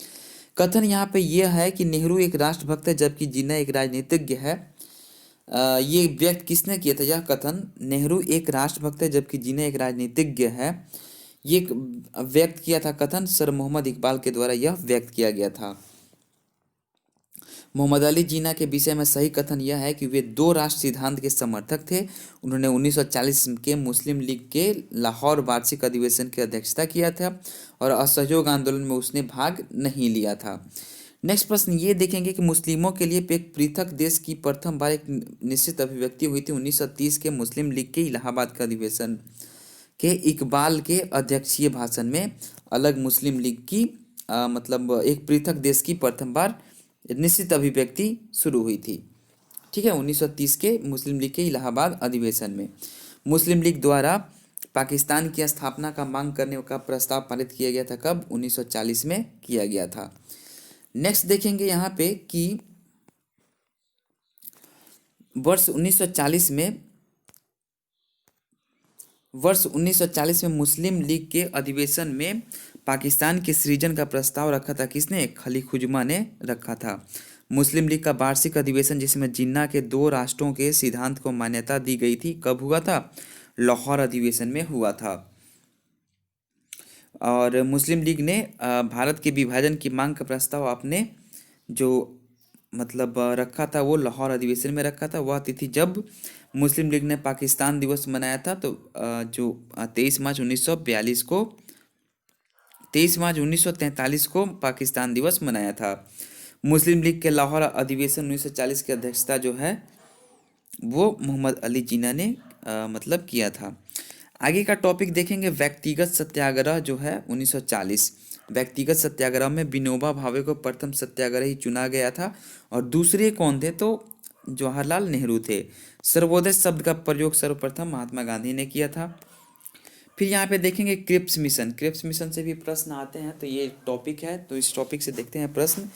कथन यहाँ पे यह है कि नेहरू एक राष्ट्रभक्त है जबकि जिन्ना एक राजनीतिज्ञ है। ये व्यक्त किसने किया था यह कथन? नेहरू एक राष्ट्रभक्त है जबकि जिन्ना एक राजनीतिज्ञ है। ये व्यक्त किया था कथन सर मोहम्मद इकबाल के द्वारा यह व्यक्त किया गया था। मोहम्मद अली जिन्ना के विषय में सही कथन यह है कि वे दो राष्ट्र सिद्धांत के समर्थक थे। उन्होंने 1940 के मुस्लिम लीग के लाहौर वार्षिक अधिवेशन की अध्यक्षता किया था और असहयोग आंदोलन में उसने भाग नहीं लिया था। नेक्स्ट प्रश्न ये देखेंगे कि मुस्लिमों के लिए एक पृथक देश की प्रथम बार एक निश्चित अभिव्यक्ति हुई थी 1930 के मुस्लिम लीग के इलाहाबाद के अधिवेशन के इकबाल के अध्यक्षीय भाषण में अलग मुस्लिम लीग की मतलब एक पृथक देश की प्रथम बार निश्चित अभिव्यक्ति शुरू हुई थी। ठीक है, 1930 के मुस्लिम लीग के इलाहाबाद अधिवेशन में मुस्लिम लीग द्वारा पाकिस्तान की स्थापना का मांग करने का प्रस्ताव पारित किया गया था। कब? 1940 में किया गया था। नेक्स्ट देखेंगे यहाँ पे कि वर्ष 1940 में मुस्लिम लीग के अधिवेशन में पाकिस्तान के सृजन का प्रस्ताव रखा था किसने? खली खुजमा ने रखा था। मुस्लिम लीग का वार्षिक अधिवेशन जिसमें जिन्ना के दो राष्ट्रों के सिद्धांत को मान्यता दी गई थी, कब हुआ था? लाहौर अधिवेशन में हुआ था। और मुस्लिम लीग ने भारत के विभाजन की मांग का प्रस्ताव अपने जो मतलब रखा था वो लाहौर अधिवेशन में रखा था। वह तिथि जब मुस्लिम लीग ने पाकिस्तान दिवस मनाया था तो जो 23 मार्च 1943 को पाकिस्तान दिवस मनाया था। मुस्लिम लीग के लाहौर अधिवेशन 1940 की अध्यक्षता जो है वो मोहम्मद अली जिन्ना ने मतलब किया था। आगे का टॉपिक देखेंगे व्यक्तिगत सत्याग्रह जो है 1940। व्यक्तिगत सत्याग्रह में विनोबा भावे को प्रथम सत्याग्रही चुना गया था और दूसरे कौन थे? तो जवाहरलाल नेहरू थे। सर्वोदय शब्द का प्रयोग सर्वप्रथम महात्मा गांधी ने किया था। फिर यहाँ पे देखेंगे क्रिप्स मिशन। क्रिप्स मिशन से भी प्रश्न आते हैं तो ये टॉपिक है, तो इस टॉपिक से देखते हैं प्रश्न।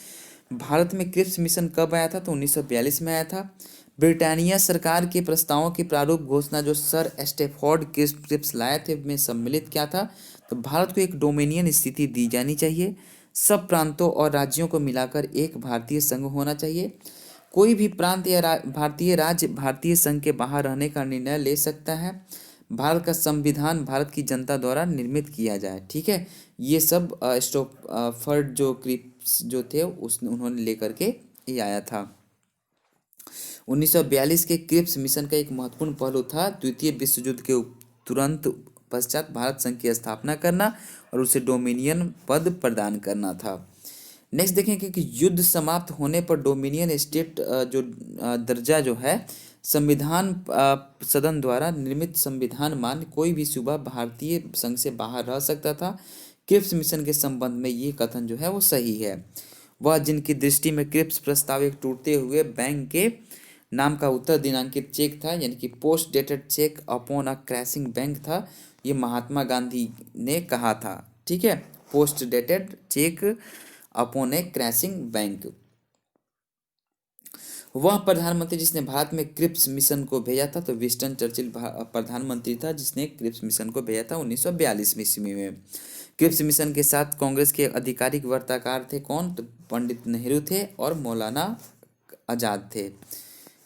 भारत में क्रिप्स मिशन कब आया था? तो 1942 में आया था। ब्रिटानिया सरकार के प्रस्तावों की प्रारूप घोषणा जो सर स्टेफोर्ड क्रिप्स लाए थे में सम्मिलित क्या था? तो भारत को एक डोमिनियन स्थिति दी जानी चाहिए। सब प्रांतों और राज्यों को मिलाकर एक भारतीय संघ होना चाहिए। कोई भी प्रांत या भारतीय राज्य भारतीय संघ के बाहर रहने का निर्णय ले सकता है। भारत का संविधान भारत की जनता द्वारा निर्मित किया जाए। ठीक है, ये सब स्टॉफर्ड जो क्रिप्स जो थे उन्होंने लेकर के ये आया था। 1942 के क्रिप्स मिशन का एक महत्वपूर्ण पहलू था द्वितीय विश्व युद्ध के तुरंत पश्चात भारत संघ की स्थापना करना और उसे डोमिनियन पद प्रदान करना था। नेक्स्ट देखेंगे कि युद्ध समाप्त होने पर डोमिनियन स्टेट जो दर्जा जो है संविधान सदन द्वारा निर्मित संविधान मान्य कोई भी सूबा भारतीय संघ से बाहर रह सकता था। क्रिप्स मिशन के संबंध में ये कथन जो है वो सही है। वह जिनकी दृष्टि में क्रिप्स प्रस्ताव एक टूटते हुए बैंक के नाम का उत्तर दिनांकित चेक था, यानी कि post dated cheque upon a crashing bank था, ये महात्मा गांधी ने कहा था। ठीक है, पोस्ट डेटेड चेक अपॉन ए क्रैशिंग बैंक। वह प्रधानमंत्री जिसने भारत में क्रिप्स मिशन को भेजा था तो विंस्टन चर्चिल प्रधानमंत्री था जिसने क्रिप्स मिशन को भेजा था 1942 ईस्वी में। क्रिप्स मिशन के साथ कांग्रेस के आधिकारिक वार्ताकार थे कौन? तो पंडित नेहरू थे और मौलाना आज़ाद थे।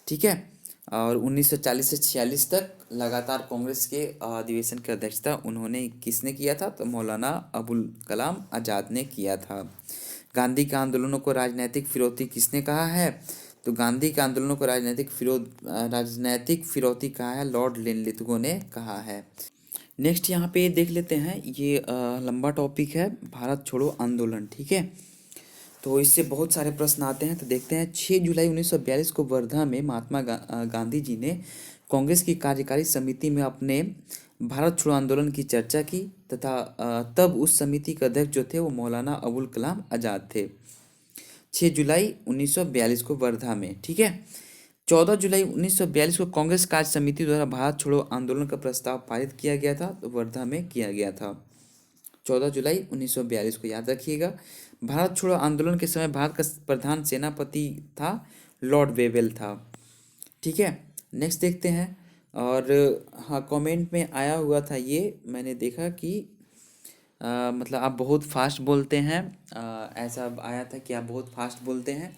ठीक है, और 1940 से 46 तक लगातार कांग्रेस के अधिवेशन की अध्यक्षता उन्होंने किसने किया था? तो मौलाना अबुल कलाम आज़ाद ने किया था। गांधी के आंदोलनों को राजनीतिक फिरौती किसने कहा है? तो गांधी के आंदोलनों को राजनीतिक फिरौती कहा है लॉर्ड लिथगो ने कहा है। नेक्स्ट यहाँ पे देख लेते हैं, ये लंबा टॉपिक है भारत छोड़ो आंदोलन। ठीक है, तो इससे बहुत सारे प्रश्न आते हैं, तो देखते हैं। 6 जुलाई 1942 को वर्धा में महात्मा गांधी जी ने कांग्रेस की कार्यकारी समिति में अपने भारत छोड़ो आंदोलन की चर्चा की तथा तब उस समिति के अध्यक्ष जो थे वो मौलाना अबुल कलाम आज़ाद थे। 6 जुलाई 1942 को वर्धा में। ठीक है, 14 जुलाई 1942 को कांग्रेस कार्य समिति द्वारा भारत छोड़ो आंदोलन का प्रस्ताव पारित किया गया था, तो वर्धा में किया गया था। 14 जुलाई 1942 को याद रखिएगा। भारत छोड़ो आंदोलन के समय भारत का प्रधान सेनापति था लॉर्ड वेवेल था। ठीक है, नेक्स्ट देखते हैं। और हाँ, कमेंट में आया हुआ था, ये मैंने देखा कि मतलब आप बहुत फास्ट बोलते हैं। ऐसा आया था कि आप बहुत फास्ट बोलते हैं,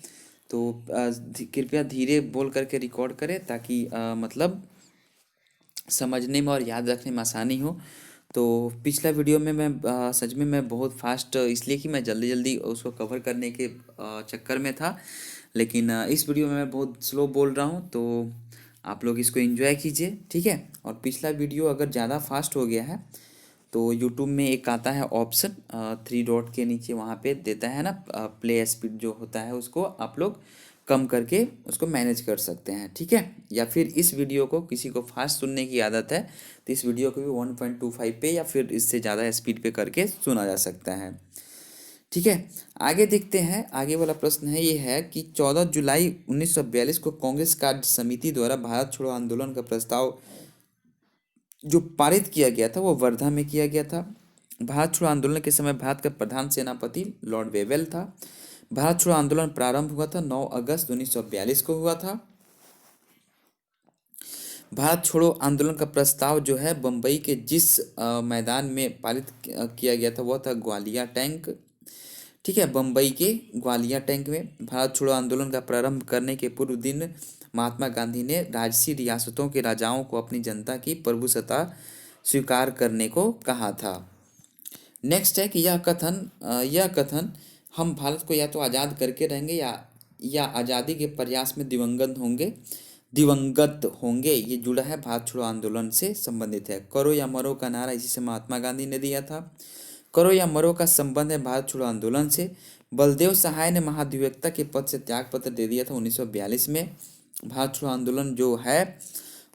तो कृपया धीरे बोल करके रिकॉर्ड करें, ताकि मतलब समझने में और याद रखने में आसानी हो। तो पिछला वीडियो में मैं सच में मैं बहुत फास्ट, इसलिए कि मैं जल्दी जल्दी उसको कवर करने के चक्कर में था। लेकिन इस वीडियो में मैं बहुत स्लो बोल रहा हूँ, तो आप लोग इसको एंजॉय कीजिए, ठीक है। और पिछला वीडियो अगर ज़्यादा फास्ट हो गया है तो यूट्यूब में एक आता है ऑप्शन, 3 डॉट के नीचे, वहाँ पे देता है ना, प्ले स्पीड जो होता है, उसको आप लोग कम करके उसको मैनेज कर सकते हैं, ठीक है। या फिर इस वीडियो को, किसी को फास्ट सुनने की आदत है तो इस वीडियो को भी 1.25 पे या फिर इससे ज़्यादा स्पीड पे करके सुना जा सकता है, ठीक है। आगे देखते हैं, आगे वाला प्रश्न है, ये है कि 14 जुलाई 1942 को कांग्रेस कार्य समिति द्वारा भारत छोड़ो आंदोलन का प्रस्ताव जो पारित किया गया था वो वर्धा में किया गया था। भारत छोड़ो आंदोलन के समय भारत का प्रधान सेनापति लॉर्ड वेवेल था। भारत छोड़ो आंदोलन प्रारंभ हुआ था 9 अगस्त 1942 को हुआ था। भारत छोड़ो आंदोलन का प्रस्ताव जो है बम्बई के जिस मैदान में पारित किया गया था वह था ग्वालिया टैंक, ठीक है। बम्बई के ग्वालिया टैंक में भारत छोड़ो आंदोलन का प्रारंभ करने के पूर्व दिन महात्मा गांधी ने राजसी रियासतों के राजाओं को अपनी जनता की प्रभुसत्ता स्वीकार करने को कहा था। नेक्स्ट है कि यह कथन हम भारत को या तो आज़ाद करके रहेंगे या आज़ादी के प्रयास में दिवंगत होंगे, ये जुड़ा है भारत छोड़ो आंदोलन से संबंधित है। करो या मरो का नारा इसी से महात्मा गांधी ने दिया था। करो या मरो का संबंध है भारत छोड़ो आंदोलन से। बलदेव सहाय ने महाधिवक्ता के पद से त्याग पत्र दे दिया था 1942 में। भारत छोड़ो आंदोलन जो है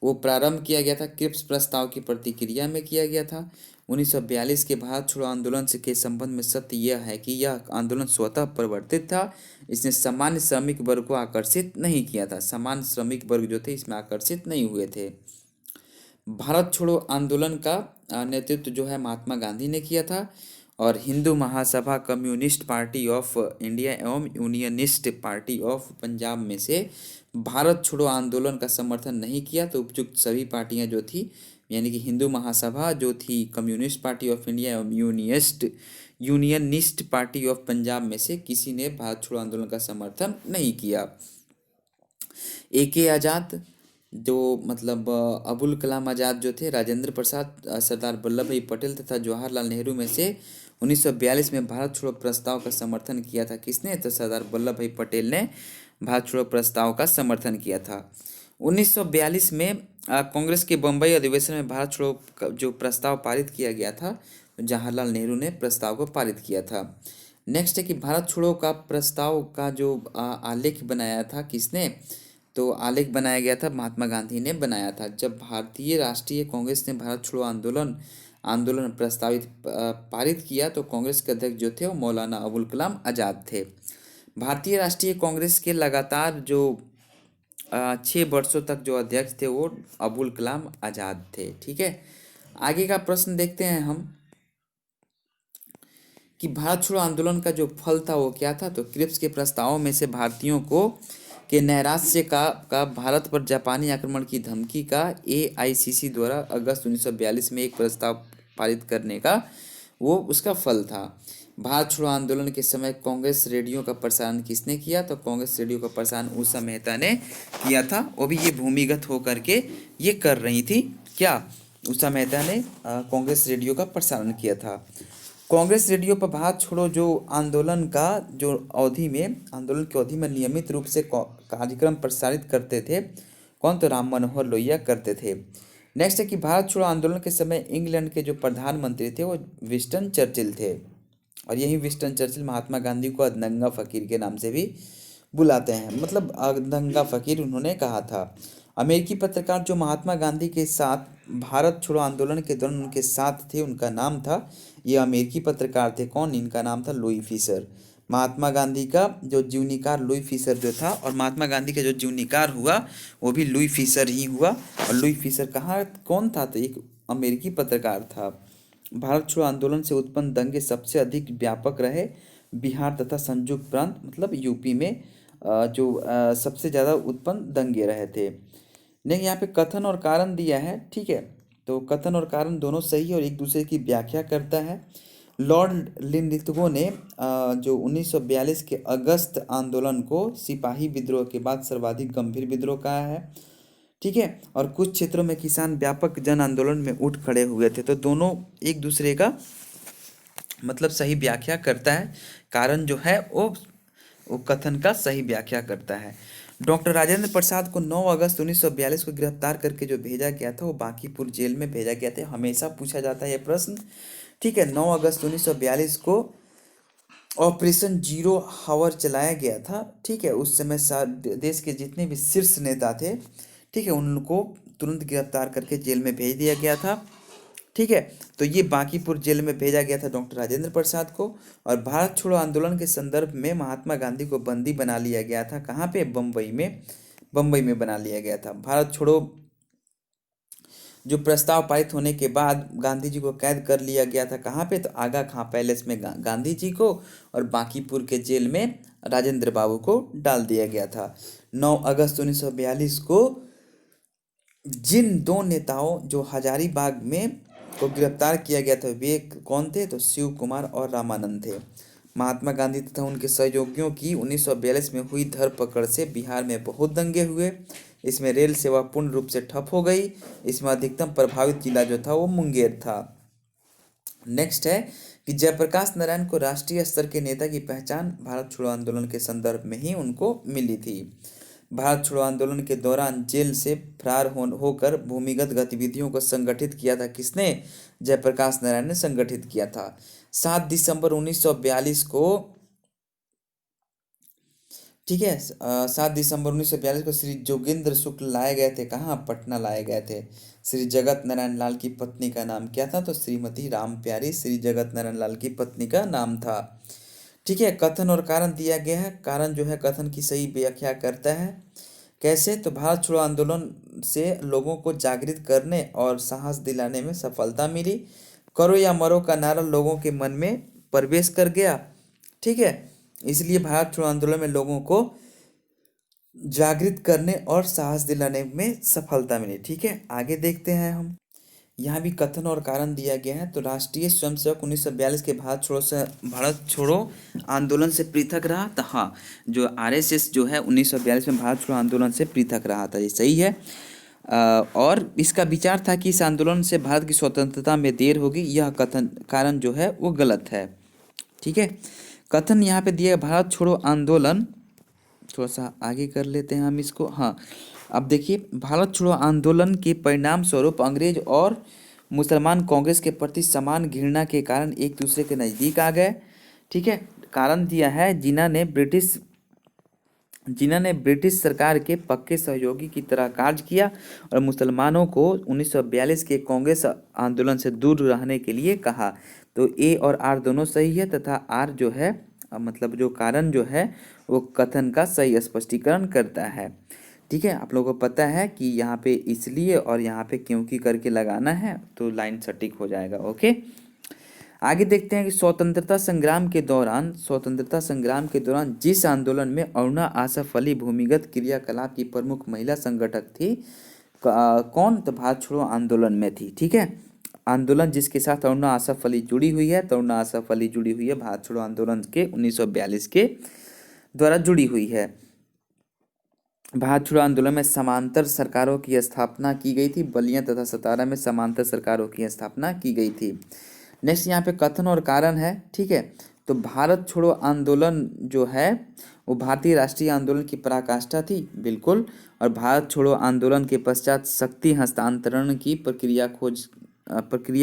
वो प्रारंभ किया गया था क्रिप्स प्रस्ताव की प्रतिक्रिया में किया गया था। 1942 के भारत छोड़ो आंदोलन से के संबंध में सत्य यह है कि यह आंदोलन स्वतः प्रवर्तित था। इसने सामान्य श्रमिक वर्ग को आकर्षित नहीं किया था, सामान्य श्रमिक वर्ग जो थे इसमें आकर्षित नहीं हुए थे। भारत छोड़ो आंदोलन का नेतृत्व जो है महात्मा गांधी ने किया था। और Hindu Mahasabha, communist party of India एवं यूनियनिस्ट पार्टी ऑफ पंजाब में से भारत छोड़ो आंदोलन का समर्थन नहीं किया। तो उपयुक्त सभी पार्टियां जो थी, यानी कि हिंदू महासभा जो थी, कम्युनिस्ट पार्टी ऑफ इंडिया एवं यूनियनिस्ट पार्टी ऑफ पंजाब में से किसी ने भारत छोड़ो आंदोलन का समर्थन नहीं किया। A.K. आज़ाद, जो मतलब अबुल कलाम आज़ाद जो थे, राजेंद्र प्रसाद, सरदार वल्लभ भाई पटेल तथा जवाहरलाल नेहरू में से 1942 में भारत छोड़ो प्रस्ताव का समर्थन किया था। किसने? तो सरदार वल्लभ भाई पटेल ने भारत छोड़ो प्रस्ताव का समर्थन किया था। 1942 में कांग्रेस के बम्बई अधिवेशन में भारत छोड़ो जो प्रस्ताव पारित किया गया था, जवाहरलाल नेहरू ने प्रस्ताव को पारित किया था। नेक्स्ट है कि भारत छोड़ो का प्रस्ताव का जो आलेख बनाया था किसने? तो आलेख बनाया गया था, महात्मा गांधी ने बनाया था। जब भारतीय राष्ट्रीय कांग्रेस ने भारत छोड़ो आंदोलन प्रस्तावित पारित किया तो कांग्रेस के अध्यक्ष जो थे वो मौलाना अबुल कलाम आज़ाद थे। भारतीय राष्ट्रीय कांग्रेस के लगातार जो 6 वर्षों तक जो अध्यक्ष थे वो अबुल कलाम आज़ाद थे, ठीक है। आगे का प्रश्न देखते हैं हम कि भारत छोड़ो आंदोलन का जो फल था वो क्या था। तो क्रिप्स के प्रस्तावों में से भारतीयों को के नैराश्य का भारत पर जापानी आक्रमण की धमकी का AICC द्वारा अगस्त 1942 में एक प्रस्ताव पारित करने का वो उसका फल था। भारत छोड़ो आंदोलन के समय कांग्रेस रेडियो का प्रसारण किसने किया? तो कांग्रेस रेडियो का प्रसारण उषा मेहता ने किया था। वो भी ये भूमिगत होकर के ये कर रही थी। क्या? उषा मेहता ने कांग्रेस रेडियो का प्रसारण किया था। कांग्रेस रेडियो पर भारत छोड़ो जो आंदोलन का जो आंदोलन की अवधि में नियमित रूप से कार्यक्रम प्रसारित करते थे कौन? तो राम मनोहर लोहिया करते थे। नेक्स्ट है कि भारत छोड़ो आंदोलन के समय इंग्लैंड के जो प्रधानमंत्री थे वो विंस्टन चर्चिल थे। और यही विंस्टन चर्चिल महात्मा गांधी को अदनंगा फकीर के नाम से भी बुलाते हैं, मतलब अदनंगा फकीर उन्होंने कहा था। अमेरिकी पत्रकार जो महात्मा गांधी के साथ भारत छोड़ो आंदोलन के दौरान उनके साथ थे, उनका नाम था, ये अमेरिकी पत्रकार थे कौन? इनका नाम था लुई फिशर। महात्मा गांधी का जो जीवनीकार लुई फिशर जो था, और महात्मा गांधी का जो जीवनीकार हुआ वो भी लुई फिशर ही हुआ। और लुई फिशर कहाँ कौन था? तो एक अमेरिकी पत्रकार था। भारत छोड़ो आंदोलन से उत्पन्न दंगे सबसे अधिक व्यापक रहे बिहार तथा संयुक्त प्रांत मतलब यूपी में। जो सबसे ज़्यादा उत्पन्न दंगे रहे थे। नहीं, यहाँ पे कथन और कारण दिया है, ठीक है। तो कथन और कारण दोनों सही है और एक दूसरे की व्याख्या करता है। लॉर्ड लिंलिथगो ने जो 1942 के अगस्त आंदोलन को सिपाही विद्रोह के बाद सर्वाधिक गंभीर विद्रोह कहा है, ठीक है। और कुछ क्षेत्रों में किसान व्यापक जन आंदोलन में उठ खड़े हुए थे। तो दोनों एक दूसरे का मतलब सही व्याख्या करता है। कारण जो है वो कथन का सही व्याख्या करता है। डॉक्टर राजेंद्र प्रसाद को 9 अगस्त 1942 को गिरफ्तार करके जो भेजा गया था वो बांकीपुर जेल में भेजा गया था। हमेशा पूछा जाता है ये प्रश्न, ठीक है। 9 अगस्त 1942 को ऑपरेशन जीरो हावर चलाया गया था, ठीक है। उस समय देश के जितने भी शीर्ष नेता थे, ठीक है, उनको तुरंत गिरफ्तार करके जेल में भेज दिया गया था, ठीक है। तो ये बांकीपुर जेल में भेजा गया था डॉक्टर राजेंद्र प्रसाद को। और भारत छोड़ो आंदोलन के संदर्भ में महात्मा गांधी को बंदी बना लिया गया था। कहाँ पे? बम्बई में बना लिया गया था। भारत छोड़ो जो प्रस्ताव पारित होने के बाद गांधी जी को कैद कर लिया गया था। कहाँ पे? तो आगा खां पैलेस में गांधी जी को, और बांकीपुर के जेल में राजेंद्र बाबू को डाल दिया गया था। 9 अगस्त 1942 को जिन दो नेताओं जो हजारीबाग में को गिरफ्तार किया गया था वे कौन थे? तो शिव कुमार और रामानंद थे। महात्मा गांधी तथा उनके सहयोगियों की 1942 में हुई धरपकड़ से बिहार में बहुत दंगे हुए। इसमें रेल सेवा पूर्ण रूप से ठप हो गई। इसमें अधिकतम प्रभावित जिला जो था वो मुंगेर था। नेक्स्ट है कि जयप्रकाश नारायण को राष्ट्रीय स्तर के नेता की पहचान भारत छोड़ो आंदोलन के संदर्भ में ही उनको मिली थी। भारत छोड़ो आंदोलन के दौरान जेल से फरार होकर भूमिगत गतिविधियों को संगठित किया था। किसने? जयप्रकाश नारायण ने संगठित किया था। 7 दिसंबर 1942 को, ठीक है, 7 दिसंबर 1942 को श्री जोगेंद्र शुक्ल लाए गए थे। कहाँ? पटना लाए गए थे। श्री जगत नारायण लाल की पत्नी का नाम क्या था? तो श्रीमती राम प्यारी श्री जगत नारायण लाल की पत्नी का नाम था, ठीक है। कथन और कारण दिया गया है। कारण जो है कथन की सही व्याख्या करता है। कैसे? तो भारत छोड़ो आंदोलन से लोगों को जागृत करने और साहस दिलाने में सफलता मिली। करो या मरो का नारा लोगों के मन में प्रवेश कर गया, ठीक है। इसलिए भारत छोड़ो आंदोलन में लोगों को जागृत करने और साहस दिलाने में सफलता मिली, ठीक है। आगे देखते हैं हम। यहाँ भी कथन और कारण दिया गया है। तो राष्ट्रीय स्वयंसेवक 1942 के भारत छोड़ो आंदोलन से पृथक रहा। तो हाँ, जो आरएसएस जो है 1942 में भारत छोड़ो आंदोलन से पृथक रहा था, ये सही है। और इसका विचार था कि इस आंदोलन से भारत की स्वतंत्रता में देर होगी। यह कथन कारण जो है वो गलत है, ठीक है। कथन यहाँ पे दिया भारत छोड़ो आंदोलन, थोड़ा सा आगे कर लेते हैं हम इसको। हाँ, अब देखिए, भारत छोड़ो आंदोलन के परिणाम स्वरूप अंग्रेज और मुसलमान कांग्रेस के प्रति समान घृणा के कारण एक दूसरे के नज़दीक आ गए, ठीक है। कारण दिया है जिन्होंने ब्रिटिश सरकार के पक्के सहयोगी की तरह कार्य किया और मुसलमानों को 1942 के कांग्रेस आंदोलन से दूर रहने के लिए कहा। तो ए और आर दोनों सही है तथा आर जो है मतलब जो कारण जो है वो कथन का सही स्पष्टीकरण करता है, ठीक है। आप लोगों को पता है कि यहाँ पे इसलिए और यहाँ पे क्योंकि करके लगाना है तो लाइन सटीक हो जाएगा, ओके। आगे देखते हैं कि स्वतंत्रता संग्राम के दौरान जिस आंदोलन में अरुणा आसफ अली भूमिगत क्रियाकलाप की प्रमुख महिला संगठक थी, कौन? तो भारत छोड़ो आंदोलन में थी, ठीक है। आंदोलन जिसके साथ अरुणा आसफ अली जुड़ी हुई है, तो अरुणा आसफ अली जुड़ी हुई है भारत छोड़ो आंदोलन के 1942 के द्वारा जुड़ी हुई है। भारत छोड़ो आंदोलन में समांतर सरकारों की स्थापना की गई थी। बलिया तथा सतारा में समांतर सरकारों की स्थापना की गई थी। नेक्स्ट यहाँ पे कथन और कारण है, ठीक है। तो भारत छोड़ो आंदोलन जो है वो भारतीय राष्ट्रीय आंदोलन की पराकाष्ठा थी, बिल्कुल। और भारत छोड़ो आंदोलन के पश्चात शक्ति हस्तांतरण की प्रक्रिया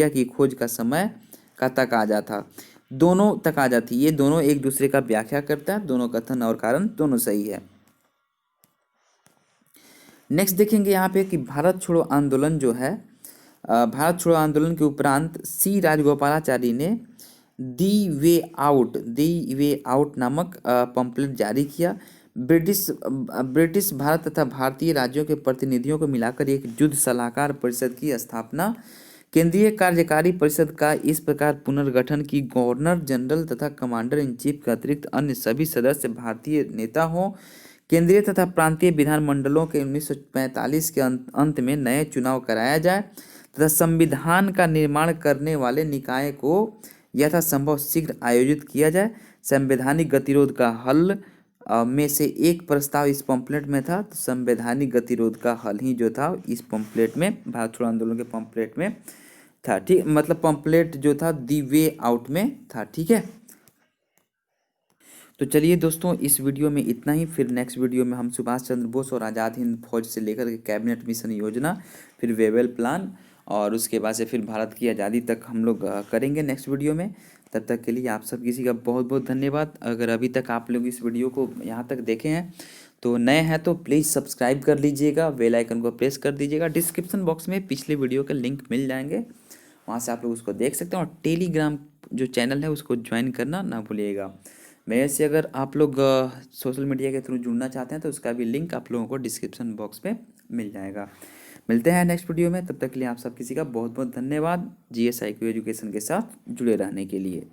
की खोज का समय का तकाजा था। दोनों तकाजा थी, ये दोनों एक दूसरे का व्याख्या करता है। दोनों कथन और कारण दोनों सही है। नेक्स्ट देखेंगे यहाँ पे कि भारत छोड़ो आंदोलन जो है, भारत छोड़ो आंदोलन के उपरांत सी राजगोपालाचारी ने दी वे आउट नामक पंपलेट जारी किया। ब्रिटिश भारत तथा भारतीय राज्यों के प्रतिनिधियों को मिलाकर एक युद्ध सलाहकार परिषद की स्थापना। केंद्रीय कार्यकारी परिषद का इस प्रकार पुनर्गठन की गवर्नर जनरल तथा कमांडर इन चीफ के अतिरिक्त अन्य सभी सदस्य भारतीय नेता हों। केंद्रीय तथा प्रांतीय विधानमंडलों के 1945 के अंत में नए चुनाव कराया जाए तथा संविधान का निर्माण करने वाले निकाय को यथासंभव शीघ्र आयोजित किया जाए। संवैधानिक गतिरोध का हल में से एक प्रस्ताव इस पंपलेट में था। तो संवैधानिक गतिरोध का हल ही जो था इस पंपलेट में, भारत छोड़ो आंदोलन के पंपलेट में था। ठीक, मतलब पंपलेट जो था दी वे आउट में था। ठीक है, तो चलिए दोस्तों इस वीडियो में इतना ही। फिर नेक्स्ट वीडियो में हम सुभाष चंद्र बोस और आज़ाद हिंद फौज से लेकर के कैबिनेट मिशन योजना, फिर वेवेल प्लान और उसके बाद से फिर भारत की आज़ादी तक हम लोग करेंगे नेक्स्ट वीडियो में। तब तक के लिए आप सब किसी का बहुत बहुत धन्यवाद। अगर अभी तक आप लोग इस वीडियो को यहाँ तक देखे हैं तो नए हैं तो प्लीज़ सब्सक्राइब कर लीजिएगा, बेल आइकन को प्रेस कर दीजिएगा। डिस्क्रिप्शन बॉक्स में पिछले वीडियो के लिंक मिल जाएंगे, वहाँ से आप लोग उसको देख सकते हैं। और टेलीग्राम जो चैनल है उसको ज्वाइन करना ना भूलिएगा। मेरे से अगर आप लोग सोशल मीडिया के थ्रू जुड़ना चाहते हैं तो उसका भी लिंक आप लोगों को डिस्क्रिप्शन बॉक्स में मिल जाएगा। मिलते हैं नेक्स्ट वीडियो में, तब तक के लिए आप सब किसी का बहुत बहुत धन्यवाद। GS IQ एजुकेशन के साथ जुड़े रहने के लिए।